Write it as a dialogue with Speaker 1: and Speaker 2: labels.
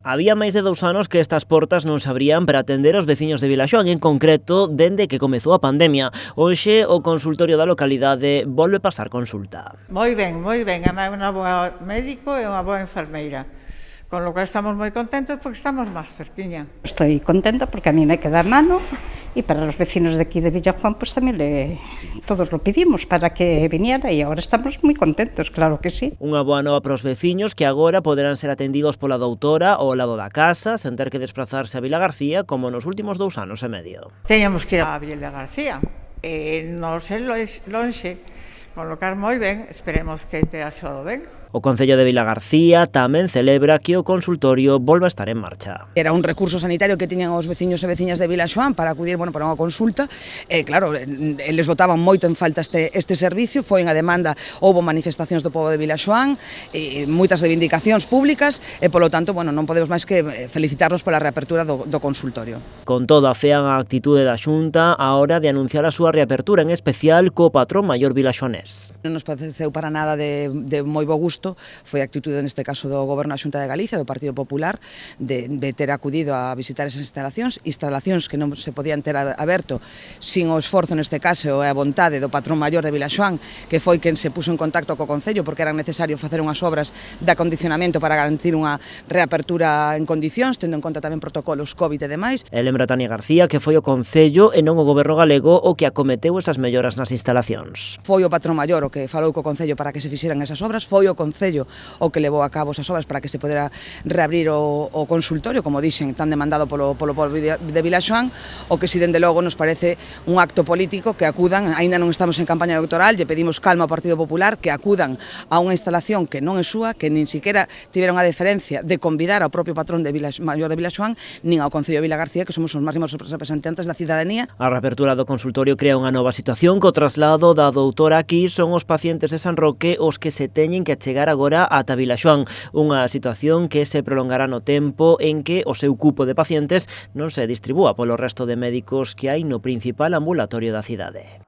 Speaker 1: Había máis de 2 anos que estas portas non se abrían para atender os veciños de Vilaxoán, en concreto, dende que comezou a pandemia. Hoxe, o consultorio da localidade volve pasar consulta.
Speaker 2: Moi ben, é unha boa médico e unha boa enfermeira. Con lo cual estamos moi contentos porque estamos máis cerquiña.
Speaker 3: Estoy contenta porque a mí me queda a mano y para los vecinos de aquí de Villajuán pues también todos lo pedimos para que viniera y ahora estamos moi contentos, claro que sí.
Speaker 1: Unha boa nova para os veciños que agora poderán ser atendidos pola doutora ao lado da casa sen ter que desplazarse a Vilagarcía como nos últimos 2 anos e medio.
Speaker 2: Teñamos que ir a Vilagarcía non é lonxe, con lo cual moi ben, esperemos que te asado ben.
Speaker 1: O Concello de Vilagarcía tamén celebra que o consultorio volva a estar en marcha.
Speaker 4: Era un recurso sanitario que tiñan os veciños e veciñas de Vilaxoán para acudir para unha consulta. Claro, eles botaban moito en falta este servicio, foi unha demanda, houbo manifestacións do pobo de Vilaxoán, moitas reivindicacións públicas e, polo tanto, non podemos máis que felicitarnos pola reapertura do consultorio.
Speaker 1: Con todo, afean a actitude da Xunta a hora de anunciar a súa reapertura, en especial co patrón maior vilaxoanés.
Speaker 4: Non nos pareceu para nada de moi bo gusto, foi a actitude neste caso do Goberno da Xunta de Galicia, do Partido Popular, de ter acudido a visitar esas instalacións que non se podían ter aberto sin o esforzo neste caso e a vontade do patrón maior de Vilaxoán, que foi quen se puso en contacto co Concello porque era necesario facer unhas obras de acondicionamento para garantir unha reapertura en condicións, tendo en conta tamén protocolos COVID e demais.
Speaker 1: E lembra Tania García que foi o Concello e non o Goberno galego o que acometeu esas melloras nas instalacións.
Speaker 4: Foi o patrón maior o que falou co Concello para que se fixeran esas obras, foi o Concello o que levou a cabo esas obras para que se podera reabrir o consultorio, como dixen, tan demandado polo pobo de Vilaxoán, o que si dende logo nos parece un acto político que acudan, aínda non estamos en campaña electoral, lle pedimos calma ao Partido Popular, que acudan a unha instalación que non é súa, que nin siquiera tiveron a deferencia de convidar ao propio patrón maior de Vilaxoán, nin ao Concello de Vilagarcía, que somos os máximos representantes da cidadanía.
Speaker 1: A reapertura do consultorio crea unha nova situación co traslado da doutora aquí son os pacientes de San Roque os que se teñen que chegar agora ata Vilaxoán, unha situación que se prolongará no tempo en que o seu cupo de pacientes non se distribúa polo resto de médicos que hai no principal ambulatorio da cidade.